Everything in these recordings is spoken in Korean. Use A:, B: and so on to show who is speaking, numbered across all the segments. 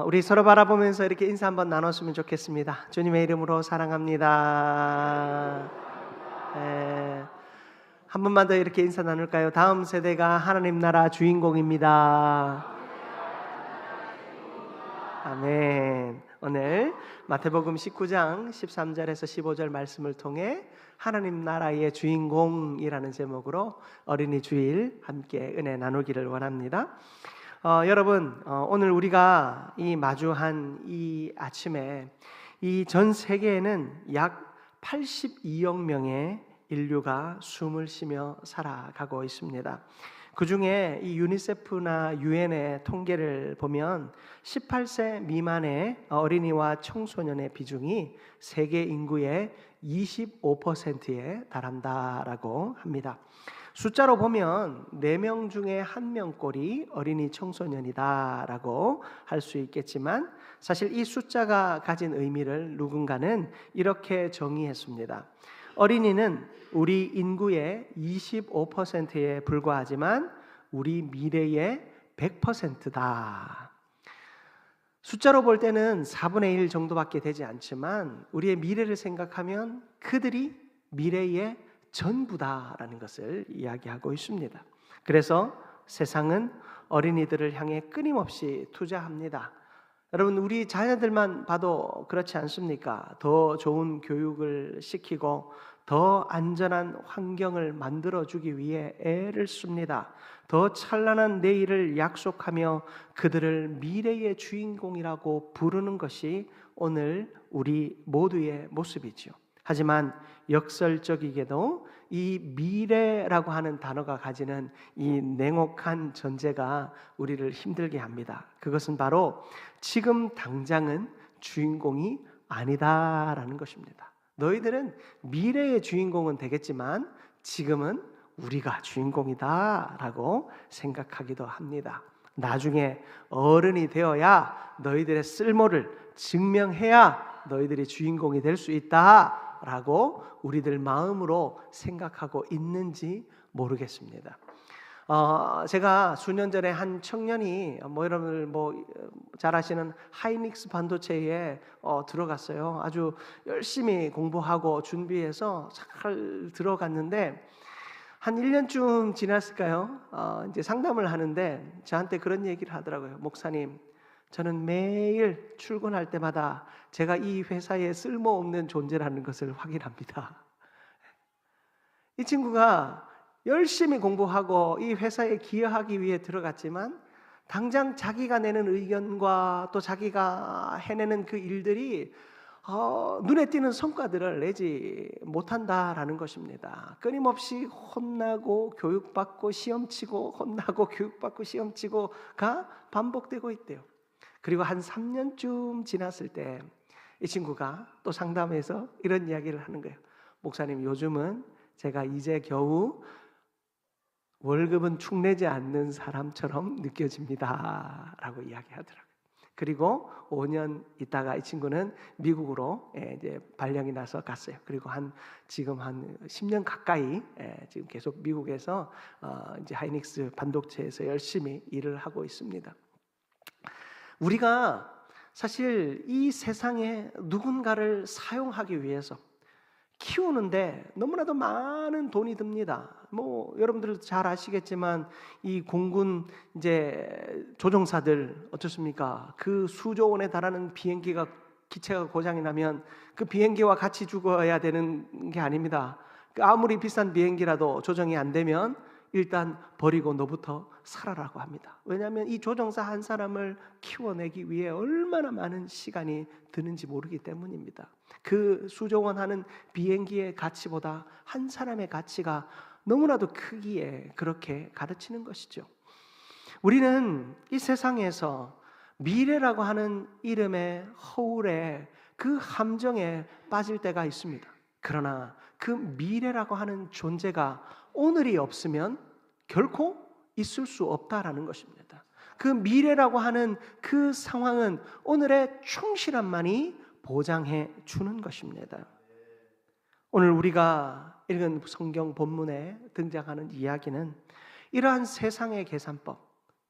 A: 우리 서로 바라보면서 이렇게 인사 한번 나눴으면 좋겠습니다. 주님의 이름으로 사랑합니다. 한 번만 더 이렇게 인사 나눌까요? 다음 세대가 하나님 나라 주인공입니다. 아멘. 오늘 마태복음 19장 13절에서 15절 말씀을 통해 하나님 나라의 주인공이라는 제목으로 어린이 주일 함께 은혜 나누기를 원합니다. 여러분, 오늘 우리가 이 마주한 이 아침에 이 전 세계에는 약 82억 명의 인류가 숨을 쉬며 살아가고 있습니다. 그 중에 이 유니세프나 유엔의 통계를 보면 18세 미만의 어린이와 청소년의 비중이 세계 인구의 25%에 달한다라고 합니다. 숫자로 보면 4명 중에 1명꼴이 어린이 청소년이다라고 할 수 있겠지만 사실 이 숫자가 가진 의미를 누군가는 이렇게 정의했습니다. 어린이는 우리 인구의 25%에 불과하지만 우리 미래의 100%다. 숫자로 볼 때는 4분의 1 정도밖에 되지 않지만 우리의 미래를 생각하면 그들이 미래의 전부다라는 것을 이야기하고 있습니다. 그래서 세상은 어린이들을 향해 끊임없이 투자합니다. 여러분, 우리 자녀들만 봐도 그렇지 않습니까? 더 좋은 교육을 시키고 더 안전한 환경을 만들어주기 위해 애를 씁니다. 더 찬란한 내일을 약속하며 그들을 미래의 주인공이라고 부르는 것이 오늘 우리 모두의 모습이죠. 하지만 역설적이게도 이 미래라고 하는 단어가 가지는 이 냉혹한 전제가 우리를 힘들게 합니다. 그것은 바로 지금 당장은 주인공이 아니다라는 것입니다. 너희들은 미래의 주인공은 되겠지만 지금은 우리가 주인공이다라고 생각하기도 합니다. 나중에 어른이 되어야 너희들의 쓸모를 증명해야 너희들이 주인공이 될 수 있다라고 우리들 마음으로 생각하고 있는지 모르겠습니다. 제가 수년 전에 한 청년이 여러분들 잘 아시는 하이닉스 반도체에 들어갔어요. 아주 열심히 공부하고 준비해서 잘 들어갔는데 한 1년쯤 지났을까요? 이제 상담을 하는데 저한테 그런 얘기를 하더라고요. 목사님, 저는 매일 출근할 때마다 제가 이 회사에 쓸모없는 존재라는 것을 확인합니다. 이 친구가 열심히 공부하고 이 회사에 기여하기 위해 들어갔지만 당장 자기가 내는 의견과 또 자기가 해내는 그 일들이 눈에 띄는 성과들을 내지 못한다라는 것입니다. 끊임없이 혼나고 교육받고 시험치고 혼나고 교육받고 시험치고가 반복되고 있대요. 그리고 한 3년쯤 지났을 때 이 친구가 또 상담해서 이런 이야기를 하는 거예요. 목사님, 요즘은 제가 이제 겨우 월급은 축내지 않는 사람처럼 느껴집니다 라고 이야기하더라고요. 그리고 5년 있다가 이 친구는 미국으로 이제 발령이 나서 갔어요. 그리고 지금 한 10년 가까이 지금 계속 미국에서 이제 하이닉스 반도체에서 열심히 일을 하고 있습니다. 우리가 사실 이 세상에 누군가를 사용하기 위해서 키우는데 너무나도 많은 돈이 듭니다. 여러분들 잘 아시겠지만 이 공군 이제 조종사들 어떻습니까? 그 수조 원에 달하는 기체가 고장이 나면 그 비행기와 같이 죽어야 되는 게 아닙니다. 아무리 비싼 비행기라도 조정이 안 되면 일단 버리고 너부터 살아라고 합니다. 왜냐하면 이 조종사 한 사람을 키워내기 위해 얼마나 많은 시간이 드는지 모르기 때문입니다. 그 수조원 하는 비행기의 가치보다 한 사람의 가치가 너무나도 크기에 그렇게 가르치는 것이죠. 우리는 이 세상에서 미래라고 하는 이름의 허울에 그 함정에 빠질 때가 있습니다. 그러나 그 미래라고 하는 존재가 오늘이 없으면 결코 있을 수 없다라는 것입니다. 그 미래라고 하는 그 상황은 오늘의 충실함만이 보장해 주는 것입니다. 오늘 우리가 읽은 성경 본문에 등장하는 이야기는 이러한 세상의 계산법,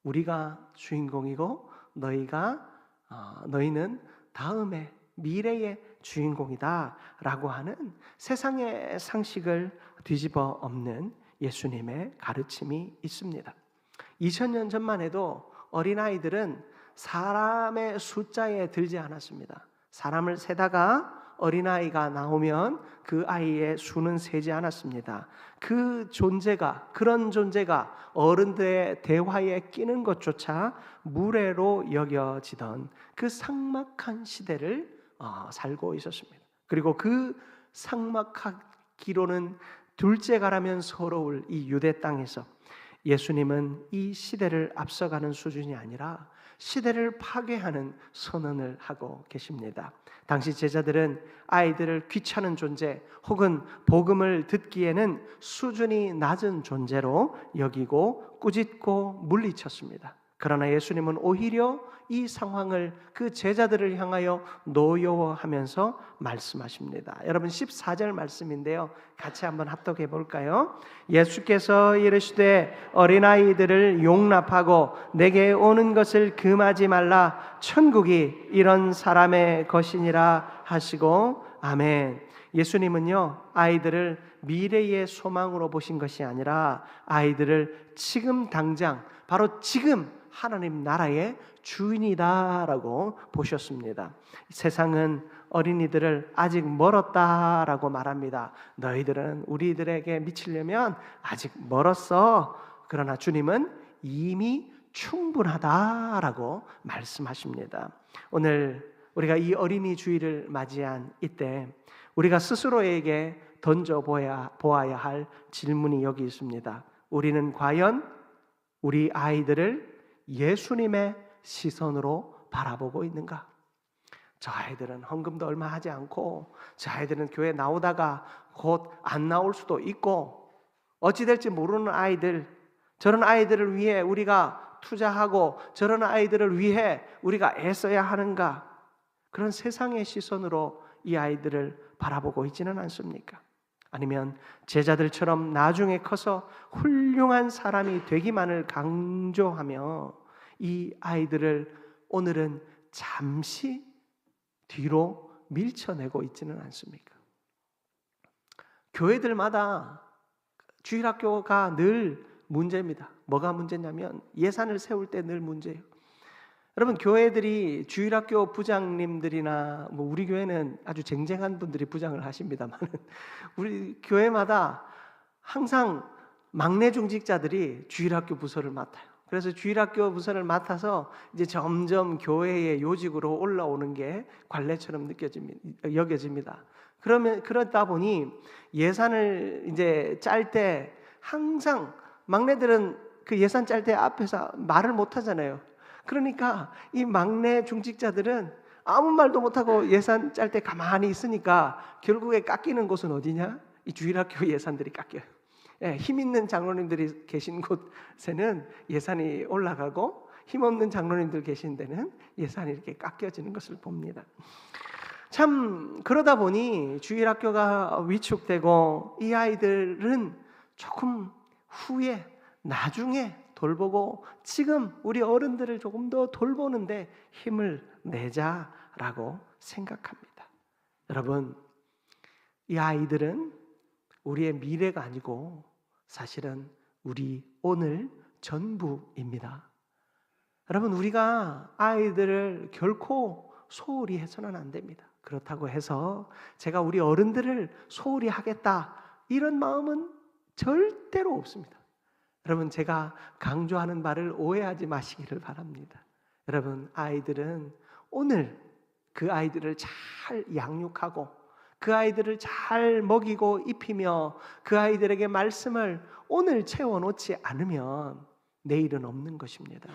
A: 우리가 주인공이고 너희가 너희는 다음에 미래의 주인공이다 라고 하는 세상의 상식을 뒤집어 엎는 예수님의 가르침이 있습니다. 2000년 전만 해도 어린아이들은 사람의 숫자에 들지 않았습니다. 사람을 세다가 어린아이가 나오면 그 아이의 수는 세지 않았습니다. 그런 존재가 어른들의 대화에 끼는 것조차 무례로 여겨지던 그 삭막한 시대를 살고 있었습니다. 그리고 그 삭막하기로는 둘째가라면 서러울 이 유대 땅에서 예수님은 이 시대를 앞서가는 수준이 아니라 시대를 파괴하는 선언을 하고 계십니다. 당시 제자들은 아이들을 귀찮은 존재 혹은 복음을 듣기에는 수준이 낮은 존재로 여기고 꾸짖고 물리쳤습니다. 그러나 예수님은 오히려 이 상황을 그 제자들을 향하여 노여워하면서 말씀하십니다. 여러분 14절 말씀인데요. 같이 한번 합독해 볼까요? 예수께서 이르시되 어린아이들을 용납하고 내게 오는 것을 금하지 말라. 천국이 이런 사람의 것이니라 하시고 아멘. 예수님은요, 아이들을 미래의 소망으로 보신 것이 아니라 아이들을 지금 당장, 바로 지금 하나님 나라의 주인이다라고 보셨습니다. 세상은 어린이들을 아직 멀었다라고 말합니다. 너희들은 우리들에게 미치려면 아직 멀었어. 그러나 주님은 이미 충분하다라고 말씀하십니다. 오늘 우리가 이 어린이 주일을 맞이한 이때 우리가 스스로에게 던져보아야 할 질문이 여기 있습니다. 우리는 과연 우리 아이들을 예수님의 시선으로 바라보고 있는가? 저 아이들은 헌금도 얼마 하지 않고 저 아이들은 교회 나오다가 곧 안 나올 수도 있고 어찌 될지 모르는 아이들, 저런 아이들을 위해 우리가 투자하고 저런 아이들을 위해 우리가 애써야 하는가? 그런 세상의 시선으로 이 아이들을 바라보고 있지는 않습니까? 아니면 제자들처럼 나중에 커서 훌륭한 사람이 되기만을 강조하며 이 아이들을 오늘은 잠시 뒤로 밀쳐내고 있지는 않습니까? 교회들마다 주일학교가 늘 문제입니다. 뭐가 문제냐면 예산을 세울 때 늘 문제예요. 여러분, 교회들이 주일학교 부장님들이나 우리 교회는 아주 쟁쟁한 분들이 부장을 하십니다만 우리 교회마다 항상 막내 중직자들이 주일학교 부서를 맡아요. 그래서 주일학교 부서를 맡아서 이제 점점 교회의 요직으로 올라오는 게 관례처럼 여겨집니다. 그러다 보니 예산을 이제 짤 때 항상 막내들은 그 예산 짤 때 앞에서 말을 못 하잖아요. 그러니까 이 막내 중직자들은 아무 말도 못하고 예산 짤 때 가만히 있으니까 결국에 깎이는 곳은 어디냐? 이 주일학교 예산들이 깎여요. 힘 있는 장로님들이 계신 곳에는 예산이 올라가고 힘없는 장로님들 계신 데는 예산이 이렇게 깎여지는 것을 봅니다. 참 그러다 보니 주일학교가 위축되고 이 아이들은 조금 후에 나중에 돌보고 지금 우리 어른들을 조금 더 돌보는데 힘을 내자라고 생각합니다. 여러분, 이 아이들은 우리의 미래가 아니고 사실은 우리 오늘 전부입니다. 여러분, 우리가 아이들을 결코 소홀히 해서는 안 됩니다. 그렇다고 해서 제가 우리 어른들을 소홀히 하겠다 이런 마음은 절대로 없습니다. 여러분, 제가 강조하는 바를 오해하지 마시기를 바랍니다. 여러분, 아이들은 오늘 그 아이들을 잘 양육하고 그 아이들을 잘 먹이고 입히며 그 아이들에게 말씀을 오늘 채워놓지 않으면 내일은 없는 것입니다.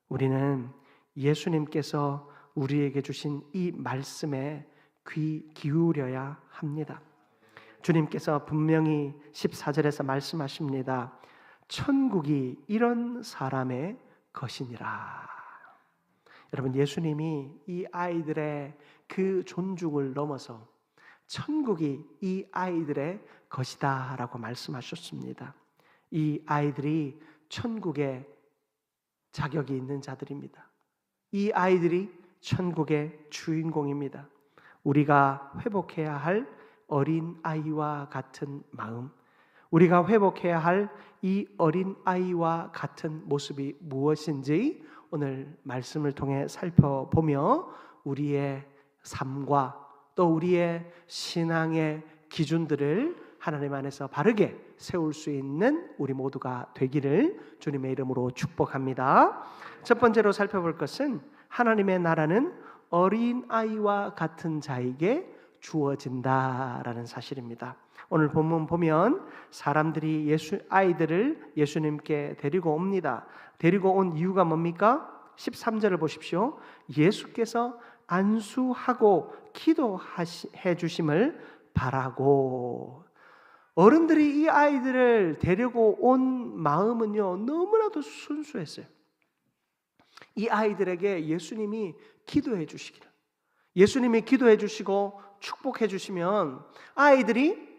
A: 우리는 예수님께서 우리에게 주신 이 말씀에 귀 기울여야 합니다. 주님께서 분명히 14절에서 말씀하십니다. 천국이 이런 사람의 것이니라. 여러분, 예수님이 이 아이들의 그 존중을 넘어서 천국이 이 아이들의 것이다 라고 말씀하셨습니다. 이 아이들이 천국에 자격이 있는 자들입니다. 이 아이들이 천국의 주인공입니다. 우리가 회복해야 할 어린 아이와 같은 마음, 우리가 회복해야 할 이 어린 아이와 같은 모습이 무엇인지 오늘 말씀을 통해 살펴보며 우리의 삶과 또 우리의 신앙의 기준들을 하나님 안에서 바르게 세울 수 있는 우리 모두가 되기를 주님의 이름으로 축복합니다. 첫 번째로 살펴볼 것은 하나님의 나라는 어린 아이와 같은 자에게 주어진다라는 사실입니다. 오늘 본문 보면 사람들이 아이들을 예수님께 데리고 옵니다. 데리고 온 이유가 뭡니까? 13절을 보십시오. 예수께서 안수하고 기도해 주심을 바라고. 어른들이 이 아이들을 데리고 온 마음은요, 너무나도 순수했어요. 이 아이들에게 예수님이 기도해 주시기를, 예수님이 기도해 주시고 축복해 주시면 아이들이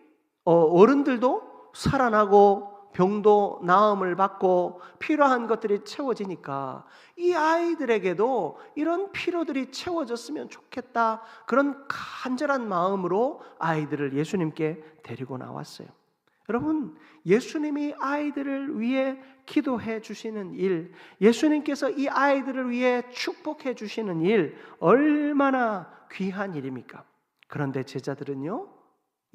A: 어른들도 살아나고 병도 나음을 받고 필요한 것들이 채워지니까 이 아이들에게도 이런 필요들이 채워졌으면 좋겠다, 그런 간절한 마음으로 아이들을 예수님께 데리고 나왔어요. 여러분, 예수님이 아이들을 위해 기도해 주시는 일, 예수님께서 이 아이들을 위해 축복해 주시는 일, 얼마나 귀한 일입니까? 그런데 제자들은요,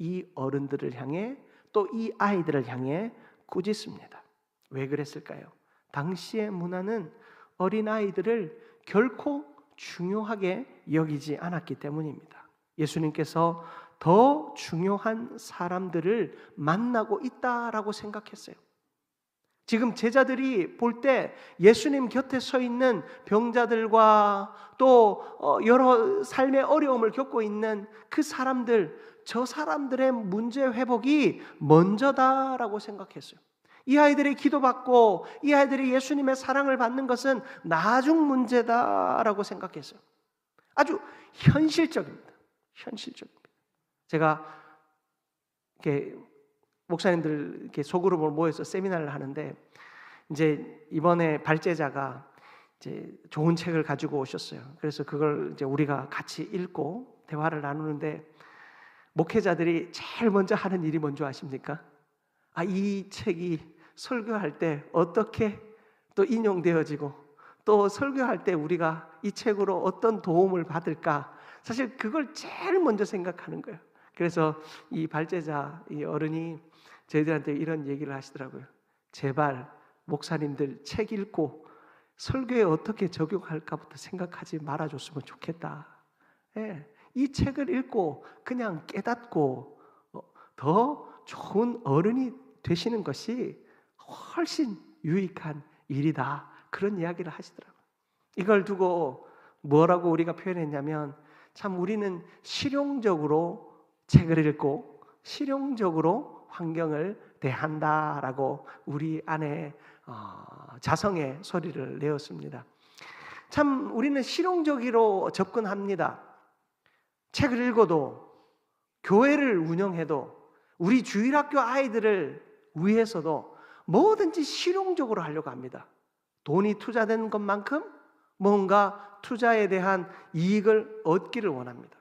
A: 이 어른들을 향해 또 이 아이들을 향해 꾸짖습니다. 왜 그랬을까요? 당시의 문화는 어린아이들을 결코 중요하게 여기지 않았기 때문입니다. 예수님께서 더 중요한 사람들을 만나고 있다라고 생각했어요. 지금 제자들이 볼 때 예수님 곁에 서 있는 병자들과 또 여러 삶의 어려움을 겪고 있는 그 사람들, 저 사람들의 문제 회복이 먼저다라고 생각했어요. 이 아이들이 기도받고 이 아이들이 예수님의 사랑을 받는 것은 나중 문제다라고 생각했어요. 아주 현실적입니다. 현실적입니다. 제가 이렇게 목사님들 이렇게 소그룹으로 모여서 세미나를 하는데, 이제 이번에 발제자가 이제 좋은 책을 가지고 오셨어요. 그래서 그걸 이제 우리가 같이 읽고 대화를 나누는데, 목회자들이 제일 먼저 하는 일이 뭔지 아십니까? 이 책이 설교할 때 어떻게 또 인용되어지고 또 설교할 때 우리가 이 책으로 어떤 도움을 받을까, 사실 그걸 제일 먼저 생각하는 거예요. 그래서 이 발제자, 이 어른이 저희들한테 이런 얘기를 하시더라고요. 제발 목사님들 책 읽고 설교에 어떻게 적용할까부터 생각하지 말아줬으면 좋겠다. 이 책을 읽고 그냥 깨닫고 더 좋은 어른이 되시는 것이 훨씬 유익한 일이다, 그런 이야기를 하시더라고요. 이걸 두고 뭐라고 우리가 표현했냐면, 참 우리는 실용적으로 책을 읽고 실용적으로 환경을 대한다라고 우리 안에 자성의 소리를 내었습니다. 참 우리는 실용적으로 접근합니다. 책을 읽어도, 교회를 운영해도, 우리 주일학교 아이들을 위해서도 뭐든지 실용적으로 하려고 합니다. 돈이 투자된 것만큼 뭔가 투자에 대한 이익을 얻기를 원합니다.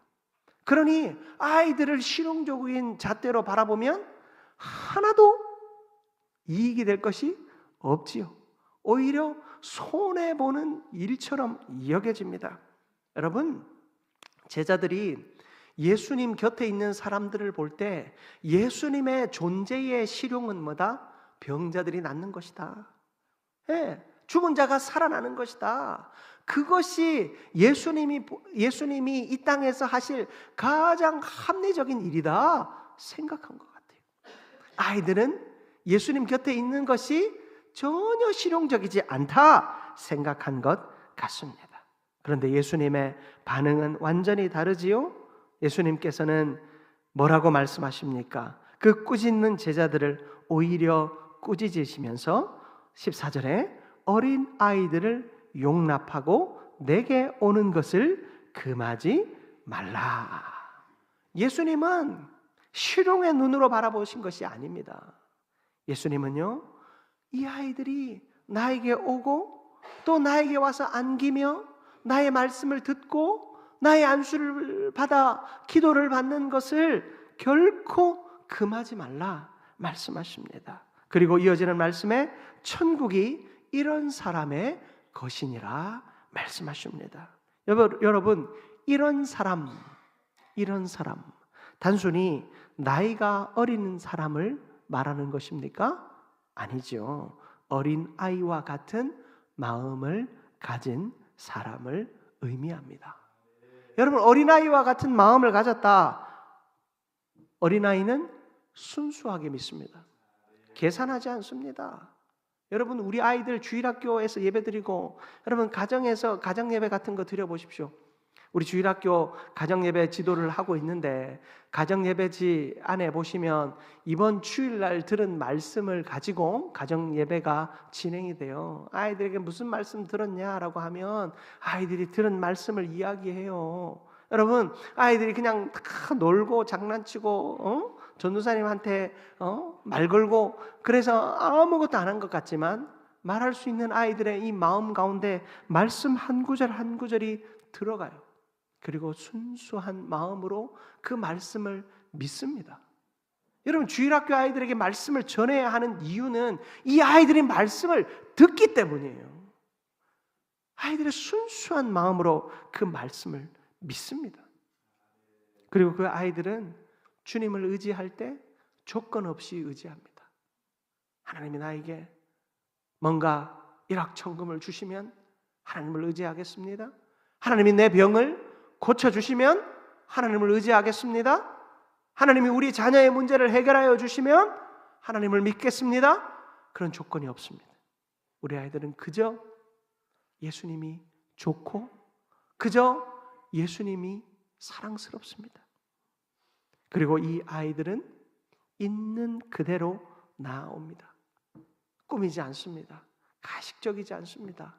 A: 그러니 아이들을 실용적인 잣대로 바라보면 하나도 이익이 될 것이 없지요. 오히려 손해보는 일처럼 여겨집니다. 여러분, 제자들이 예수님 곁에 있는 사람들을 볼 때 예수님의 존재의 실용은 뭐다? 병자들이 낫는 것이다. 죽은 자가 살아나는 것이다. 그것이 예수님이 이 땅에서 하실 가장 합리적인 일이다 생각한 것 같아요. 아이들은 예수님 곁에 있는 것이 전혀 실용적이지 않다 생각한 것 같습니다. 그런데 예수님의 반응은 완전히 다르지요. 예수님께서는 뭐라고 말씀하십니까? 그 꾸짖는 제자들을 오히려 꾸짖으시면서 14절에 어린 아이들을 용납하고 내게 오는 것을 금하지 말라. 예수님은 실용의 눈으로 바라보신 것이 아닙니다. 예수님은요, 이 아이들이 나에게 오고 또 나에게 와서 안기며 나의 말씀을 듣고 나의 안수를 받아 기도를 받는 것을 결코 금하지 말라 말씀하십니다. 그리고 이어지는 말씀에 천국이 이런 사람의 것이니라 말씀하십니다. 여러분, 이런 사람 단순히 나이가 어린 사람을 말하는 것입니까? 아니죠. 어린 아이와 같은 마음을 가진 사람을 의미합니다. 여러분, 어린아이와 같은 마음을 가졌다. 어린아이는 순수하게 믿습니다. 계산하지 않습니다. 여러분, 우리 아이들 주일학교에서 예배드리고, 여러분 가정에서 가정예배 같은 거 드려보십시오. 우리 주일학교 가정예배 지도를 하고 있는데, 가정예배지 안에 보시면 이번 주일날 들은 말씀을 가지고 가정예배가 진행이 돼요. 아이들에게 무슨 말씀 들었냐라고 하면 아이들이 들은 말씀을 이야기해요. 여러분, 아이들이 그냥 다 놀고 장난치고 전도사님한테 말 걸고 그래서 아무것도 안 한 것 같지만, 말할 수 있는 아이들의 이 마음 가운데 말씀 한 구절 한 구절이 들어가요. 그리고 순수한 마음으로 그 말씀을 믿습니다. 여러분, 주일학교 아이들에게 말씀을 전해야 하는 이유는 이 아이들이 말씀을 듣기 때문이에요. 아이들의 순수한 마음으로 그 말씀을 믿습니다. 그리고 그 아이들은 주님을 의지할 때 조건 없이 의지합니다. 하나님이 나에게 뭔가 일확천금을 주시면 하나님을 의지하겠습니다. 하나님이 내 병을 고쳐주시면 하나님을 의지하겠습니다. 하나님이 우리 자녀의 문제를 해결하여 주시면 하나님을 믿겠습니다. 그런 조건이 없습니다. 우리 아이들은 그저 예수님이 좋고 그저 예수님이 사랑스럽습니다. 그리고 이 아이들은 있는 그대로 나아옵니다. 꾸미지 않습니다. 가식적이지 않습니다.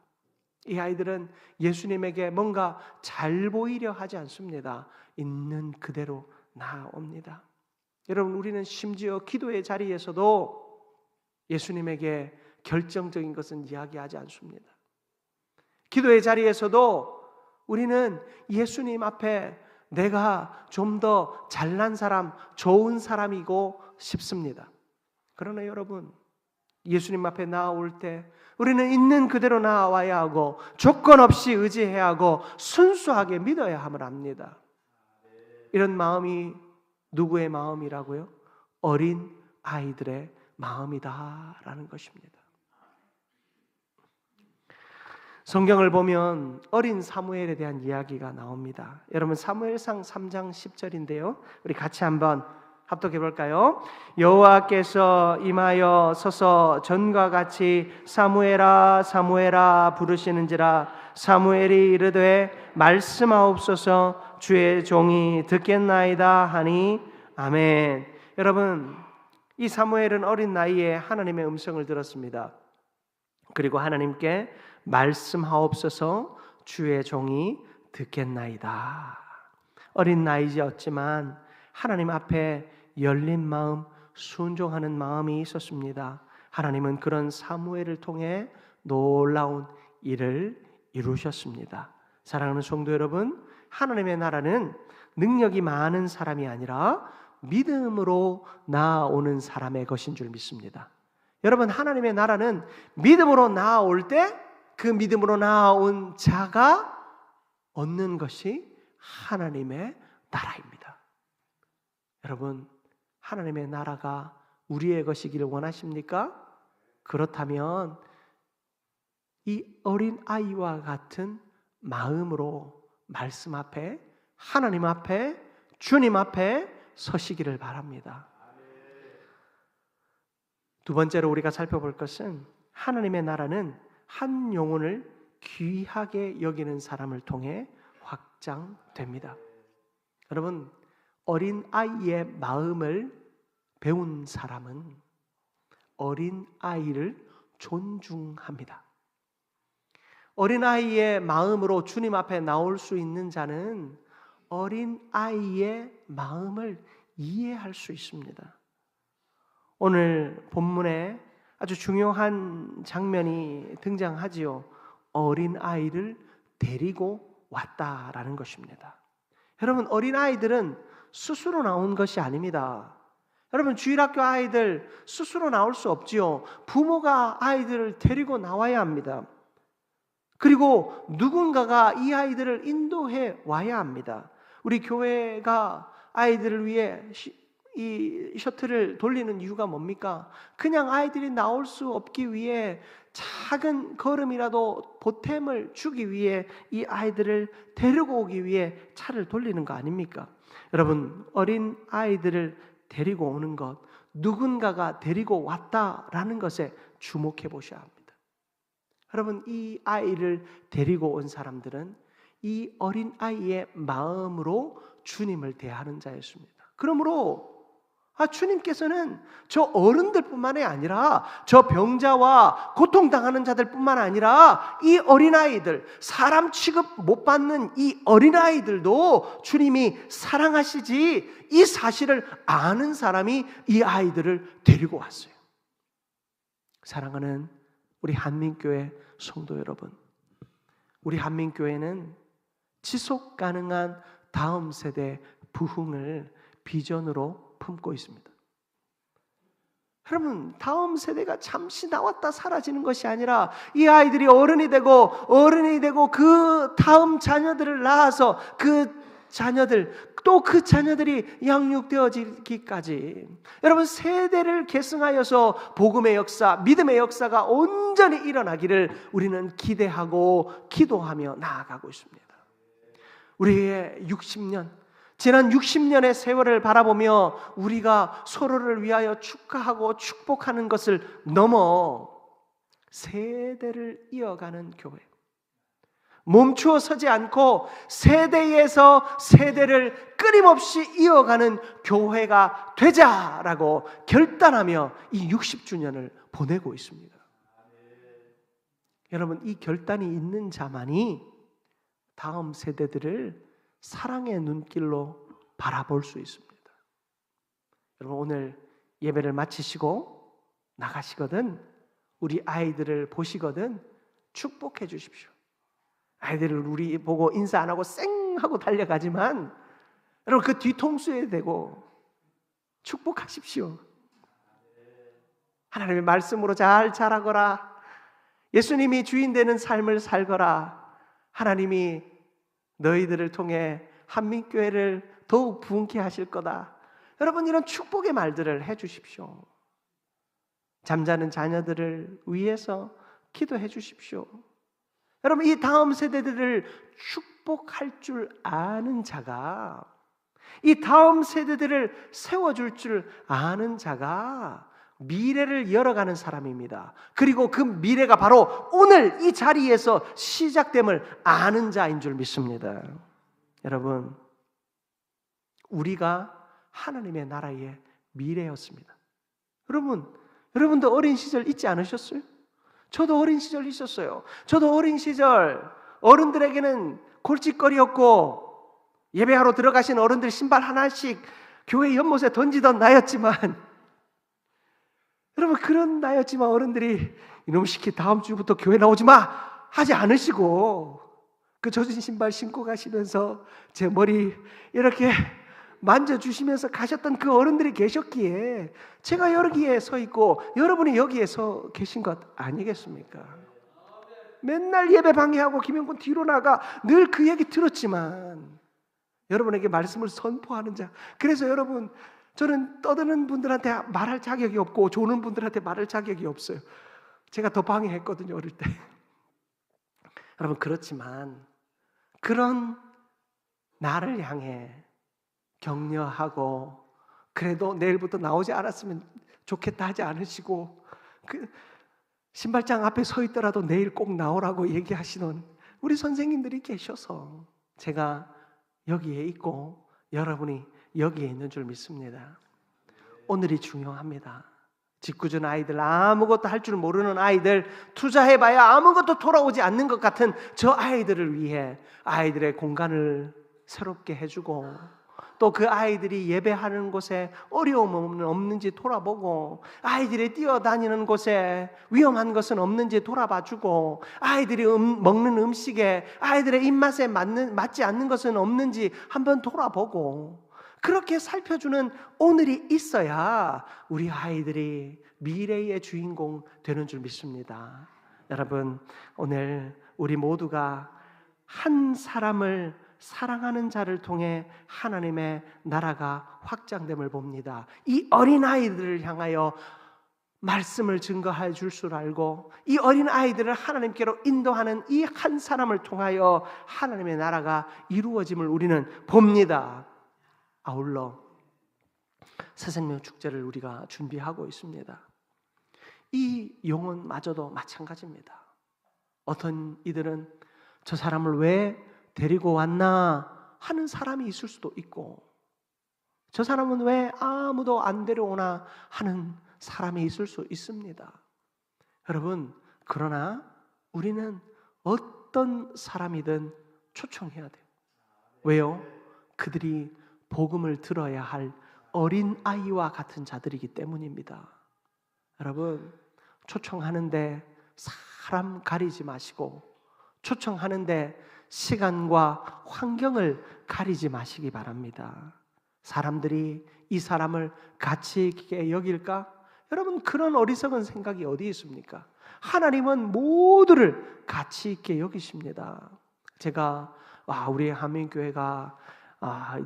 A: 이 아이들은 예수님에게 뭔가 잘 보이려 하지 않습니다. 있는 그대로 나아옵니다. 여러분, 우리는 심지어 기도의 자리에서도 예수님에게 결정적인 것은 이야기하지 않습니다. 기도의 자리에서도 우리는 예수님 앞에 내가 좀 더 잘난 사람, 좋은 사람이고 싶습니다. 그러나 여러분, 예수님 앞에 나아올 때 우리는 있는 그대로 나아와야 하고 조건 없이 의지해야 하고 순수하게 믿어야 함을 압니다. 이런 마음이 누구의 마음이라고요? 어린 아이들의 마음이다라는 것입니다. 성경을 보면 어린 사무엘에 대한 이야기가 나옵니다. 여러분, 사무엘상 3장 10절인데요. 우리 같이 한번 합독해 볼까요? 여호와께서 임하여 서서 전과 같이 사무엘아 사무엘아 부르시는지라. 사무엘이 이르되 말씀하옵소서, 주의 종이 듣겠나이다 하니. 아멘. 여러분, 이 사무엘은 어린 나이에 하나님의 음성을 들었습니다. 그리고 하나님께 말씀하옵소서, 주의 종이 듣겠나이다. 어린 나이였지만 하나님 앞에 열린 마음, 순종하는 마음이 있었습니다. 하나님은 그런 사무엘을 통해 놀라운 일을 이루셨습니다. 사랑하는 성도 여러분, 하나님의 나라는 능력이 많은 사람이 아니라 믿음으로 나아오는 사람의 것인 줄 믿습니다. 여러분, 하나님의 나라는 믿음으로 나아올 때 그 믿음으로 나아온 자가 얻는 것이 하나님의 나라입니다. 여러분, 하나님의 나라가 우리의 것이기를 원하십니까? 그렇다면 이 어린 아이와 같은 마음으로 말씀 앞에, 하나님 앞에, 주님 앞에 서시기를 바랍니다. 두 번째로 우리가 살펴볼 것은 하나님의 나라는 한 영혼을 귀하게 여기는 사람을 통해 확장됩니다. 여러분, 어린 아이의 마음을 배운 사람은 어린 아이를 존중합니다. 어린 아이의 마음으로 주님 앞에 나올 수 있는 자는 어린 아이의 마음을 이해할 수 있습니다. 오늘 본문에 아주 중요한 장면이 등장하지요. 어린 아이를 데리고 왔다라는 것입니다. 여러분, 어린아이들은 스스로 나온 것이 아닙니다. 여러분, 주일학교 아이들 스스로 나올 수 없지요. 부모가 아이들을 데리고 나와야 합니다. 그리고 누군가가 이 아이들을 인도해 와야 합니다. 우리 교회가 아이들을 위해 이 셔틀을 돌리는 이유가 뭡니까? 그냥 아이들이 나올 수 없기 위해 작은 걸음이라도 보탬을 주기 위해 이 아이들을 데리고 오기 위해 차를 돌리는 거 아닙니까? 여러분, 어린 아이들을 데리고 오는 것, 누군가가 데리고 왔다라는 것에 주목해 보셔야 합니다. 여러분, 이 아이를 데리고 온 사람들은 이 어린 아이의 마음으로 주님을 대하는 자였습니다. 그러므로 주님께서는 저 어른들뿐만이 아니라 저 병자와 고통당하는 자들뿐만 아니라 이 어린아이들, 사람 취급 못 받는 이 어린아이들도 주님이 사랑하시지, 이 사실을 아는 사람이 이 아이들을 데리고 왔어요. 사랑하는 우리 한민교회 성도 여러분, 우리 한민교회는 지속 가능한 다음 세대 부흥을 비전으로 품고 있습니다. 여러분, 다음 세대가 잠시 나왔다 사라지는 것이 아니라 이 아이들이 어른이 되고 그 다음 자녀들을 낳아서 그 자녀들, 또 그 자녀들이 양육되어지기까지 여러분, 세대를 계승하여서 복음의 역사, 믿음의 역사가 온전히 일어나기를 우리는 기대하고 기도하며 나아가고 있습니다. 우리의 60년, 지난 60년의 세월을 바라보며 우리가 서로를 위하여 축하하고 축복하는 것을 넘어 세대를 이어가는 교회, 멈추어 서지 않고 세대에서 세대를 끊임없이 이어가는 교회가 되자라고 결단하며 이 60주년을 보내고 있습니다. 여러분, 이 결단이 있는 자만이 다음 세대들을 사랑의 눈길로 바라볼 수 있습니다. 여러분, 오늘 예배를 마치시고 나가시거든 우리 아이들을 보시거든 축복해 주십시오. 아이들을 우리 보고 인사 안 하고 쌩 하고 달려가지만 여러분, 그 뒤통수에 대고 축복하십시오. 하나님의 말씀으로 잘 자라거라. 예수님이 주인 되는 삶을 살거라. 하나님이 너희들을 통해 한민교회를 더욱 부흥케 하실 거다. 여러분, 이런 축복의 말들을 해주십시오. 잠자는 자녀들을 위해서 기도해 주십시오. 여러분, 이 다음 세대들을 축복할 줄 아는 자가, 이 다음 세대들을 세워줄 줄 아는 자가 미래를 열어가는 사람입니다. 그리고 그 미래가 바로 오늘 이 자리에서 시작됨을 아는 자인 줄 믿습니다. 여러분, 우리가 하나님의 나라의 미래였습니다. 여러분도 어린 시절 잊지 않으셨어요? 저도 어린 시절 있었어요. 저도 어린 시절 어른들에게는 골칫거리였고 예배하러 들어가신 어른들 신발 하나씩 교회 연못에 던지던 나였지만, 여러분, 그런 나였지만 어른들이 이놈 시키 다음 주부터 교회 나오지 마 하지 않으시고 그 젖은 신발 신고 가시면서 제 머리 이렇게 만져주시면서 가셨던 그 어른들이 계셨기에 제가 여기에 서 있고 여러분이 여기에 서 계신 것 아니겠습니까? 맨날 예배 방해하고 김영권 뒤로 나가 늘 그 얘기 들었지만 여러분에게 말씀을 선포하는 자, 그래서 여러분, 저는 떠드는 분들한테 말할 자격이 없고 조는 분들한테 말할 자격이 없어요. 제가 더 방해했거든요, 어릴 때. 여러분, 그렇지만 그런 나를 향해 격려하고 그래도 내일부터 나오지 않았으면 좋겠다 하지 않으시고, 그 신발장 앞에 서 있더라도 내일 꼭 나오라고 얘기하시는 우리 선생님들이 계셔서 제가 여기에 있고 여러분이 여기에 있는 줄 믿습니다. 오늘이 중요합니다. 짓궂은 아이들, 아무것도 할 줄 모르는 아이들, 투자해봐야 아무것도 돌아오지 않는 것 같은 저 아이들을 위해 아이들의 공간을 새롭게 해주고 또 그 아이들이 예배하는 곳에 어려움은 없는지 돌아보고, 아이들이 뛰어다니는 곳에 위험한 것은 없는지 돌아봐주고, 아이들이 먹는 음식에 아이들의 입맛에 맞지 않는 것은 없는지 한번 돌아보고, 그렇게 살펴주는 오늘이 있어야 우리 아이들이 미래의 주인공 되는 줄 믿습니다. 여러분, 오늘 우리 모두가 한 사람을 사랑하는 자를 통해 하나님의 나라가 확장됨을 봅니다. 이 어린아이들을 향하여 말씀을 증거해 줄 줄 알고, 이 어린아이들을 하나님께로 인도하는 이 한 사람을 통하여 하나님의 나라가 이루어짐을 우리는 봅니다. 아울러 새생명 축제를 우리가 준비하고 있습니다. 이 영혼마저도 마찬가지입니다. 어떤 이들은 저 사람을 왜 데리고 왔나 하는 사람이 있을 수도 있고, 저 사람은 왜 아무도 안 데려오나 하는 사람이 있을 수 있습니다. 여러분, 그러나 우리는 어떤 사람이든 초청해야 돼요. 왜요? 그들이 복음을 들어야 할 어린아이와 같은 자들이기 때문입니다. 여러분, 초청하는데 사람 가리지 마시고, 초청하는데 시간과 환경을 가리지 마시기 바랍니다. 사람들이 이 사람을 가치 있게 여길까? 여러분, 그런 어리석은 생각이 어디 있습니까? 하나님은 모두를 가치 있게 여기십니다. 제가 우리 한민교회가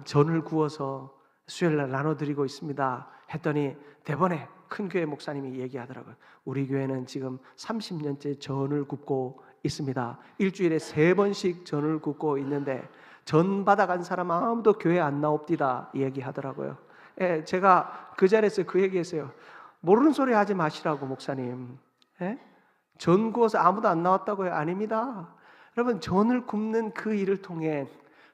A: 전을 구워서 수요일날 나눠드리고 있습니다 했더니 대번에 큰 교회 목사님이 얘기하더라고요. 우리 교회는 지금 30년째 전을 굽고 있습니다. 일주일에 3번씩 전을 굽고 있는데 전 받아간 사람 아무도 교회 안 나옵디다 얘기하더라고요. 제가 그 자리에서 그 얘기했어요. 모르는 소리 하지 마시라고, 목사님. 전 구워서 아무도 안 나왔다고요? 아닙니다. 여러분, 전을 굽는 그 일을 통해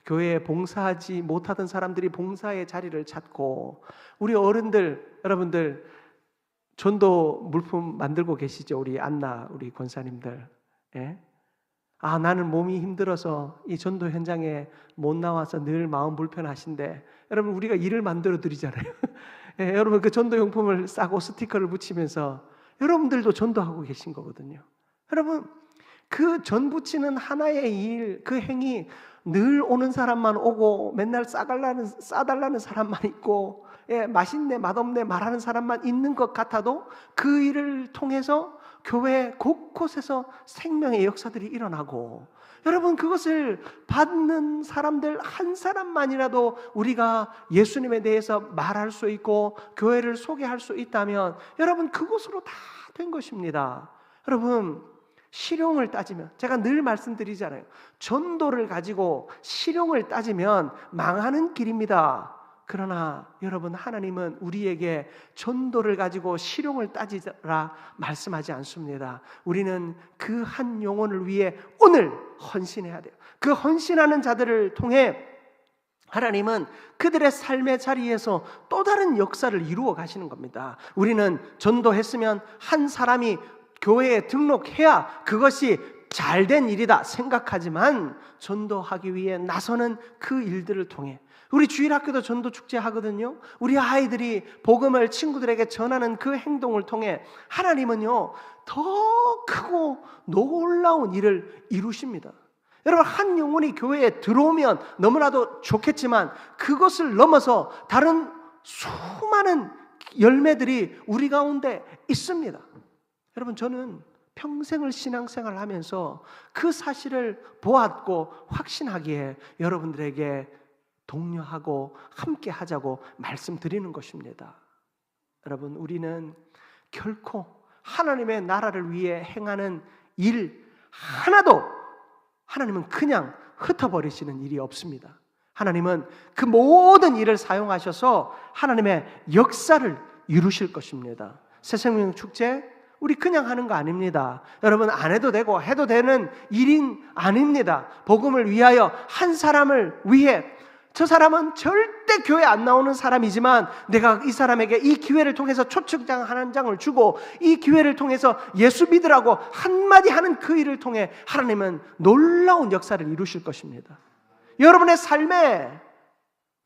A: 교회에 봉사하지 못하던 사람들이 봉사의 자리를 찾고, 우리 어른들, 여러분들 전도 물품 만들고 계시죠? 우리 안나, 우리 권사님들. 나는 몸이 힘들어서 이 전도 현장에 못 나와서 늘 마음 불편하신데, 여러분, 우리가 일을 만들어 드리잖아요. 여러분, 그 전도용품을 싸고 스티커를 붙이면서 여러분들도 전도하고 계신 거거든요. 여러분, 그 전 붙이는 하나의 일, 그 행위, 늘 오는 사람만 오고 맨날 싸달라는 사람만 있고, 맛있네 맛없네 말하는 사람만 있는 것 같아도 그 일을 통해서 교회 곳곳에서 생명의 역사들이 일어나고, 여러분, 그것을 받는 사람들 한 사람만이라도 우리가 예수님에 대해서 말할 수 있고 교회를 소개할 수 있다면, 여러분, 그것으로 다 된 것입니다. 여러분, 실용을 따지면, 제가 늘 말씀드리잖아요. 전도를 가지고 실용을 따지면 망하는 길입니다. 그러나 여러분, 하나님은 우리에게 전도를 가지고 실용을 따지라 말씀하지 않습니다. 우리는 그 한 영혼을 위해 오늘 헌신해야 돼요. 그 헌신하는 자들을 통해 하나님은 그들의 삶의 자리에서 또 다른 역사를 이루어 가시는 겁니다. 우리는 전도했으면 한 사람이 교회에 등록해야 그것이 잘된 일이다 생각하지만, 전도하기 위해 나서는 그 일들을 통해, 우리 주일학교도 전도 축제 하거든요. 우리 아이들이 복음을 친구들에게 전하는 그 행동을 통해 하나님은요, 더 크고 놀라운 일을 이루십니다. 여러분, 한 영혼이 교회에 들어오면 너무나도 좋겠지만 그것을 넘어서 다른 수많은 열매들이 우리 가운데 있습니다. 여러분, 저는 평생을 신앙생활을 하면서 그 사실을 보았고 확신하기에 여러분들에게 독려하고 함께 하자고 말씀드리는 것입니다. 여러분, 우리는 결코 하나님의 나라를 위해 행하는 일 하나도 하나님은 그냥 흩어버리시는 일이 없습니다. 하나님은 그 모든 일을 사용하셔서 하나님의 역사를 이루실 것입니다. 새생명 축제, 우리 그냥 하는 거 아닙니다. 여러분, 안 해도 되고 해도 되는 일인 아닙니다. 복음을 위하여, 한 사람을 위해, 저 사람은 절대 교회 안 나오는 사람이지만 내가 이 사람에게 이 기회를 통해서 초청장 한 장을 주고 이 기회를 통해서 예수 믿으라고 한마디 하는 그 일을 통해 하나님은 놀라운 역사를 이루실 것입니다. 여러분의 삶에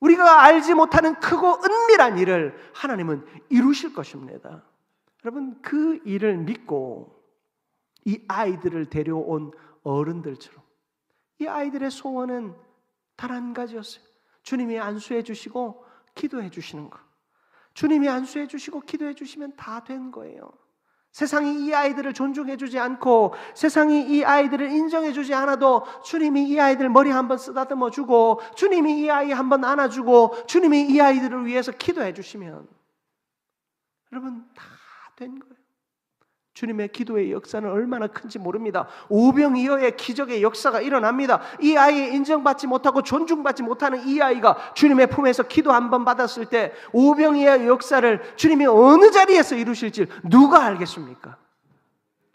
A: 우리가 알지 못하는 크고 은밀한 일을 하나님은 이루실 것입니다. 여러분, 그 일을 믿고 이 아이들을 데려온 어른들처럼 이 아이들의 소원은 단 한 가지였어요. 주님이 안수해 주시고 기도해 주시는 것. 주님이 안수해 주시고 기도해 주시면 다 된 거예요. 세상이 이 아이들을 존중해 주지 않고 세상이 이 아이들을 인정해 주지 않아도 주님이 이 아이들 머리 한번 쓰다듬어 주고 주님이 이 아이 한번 안아주고 주님이 이 아이들을 위해서 기도해 주시면 여러분 다 된 거예요. 주님의 기도의 역사는 얼마나 큰지 모릅니다. 오병이어의 기적의 역사가 일어납니다. 이 아이의 인정받지 못하고 존중받지 못하는 이 아이가 주님의 품에서 기도 한번 받았을 때 오병이어의 역사를 주님이 어느 자리에서 이루실지 누가 알겠습니까?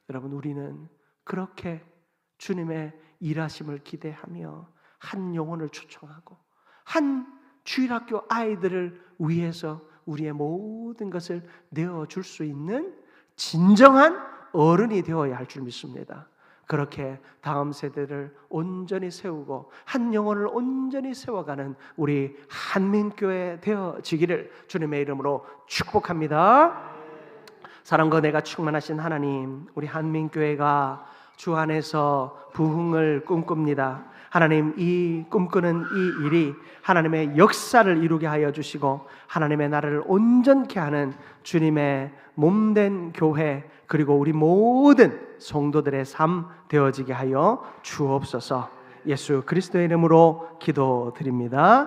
A: 여러분, 우리는 그렇게 주님의 일하심을 기대하며 한 영혼을 초청하고 한 주일학교 아이들을 위해서 우리의 모든 것을 내어줄 수 있는 진정한 어른이 되어야 할 줄 믿습니다. 그렇게 다음 세대를 온전히 세우고 한 영혼을 온전히 세워가는 우리 한민교회 되어지기를 주님의 이름으로 축복합니다. 사랑과 은혜가 충만하신 하나님, 우리 한민교회가 주 안에서 부흥을 꿈꿉니다. 하나님, 이 꿈꾸는 이 일이 하나님의 역사를 이루게 하여 주시고 하나님의 나라를 온전케 하는 주님의 몸된 교회 그리고 우리 모든 성도들의 삶 되어지게 하여 주옵소서. 예수 그리스도의 이름으로 기도드립니다.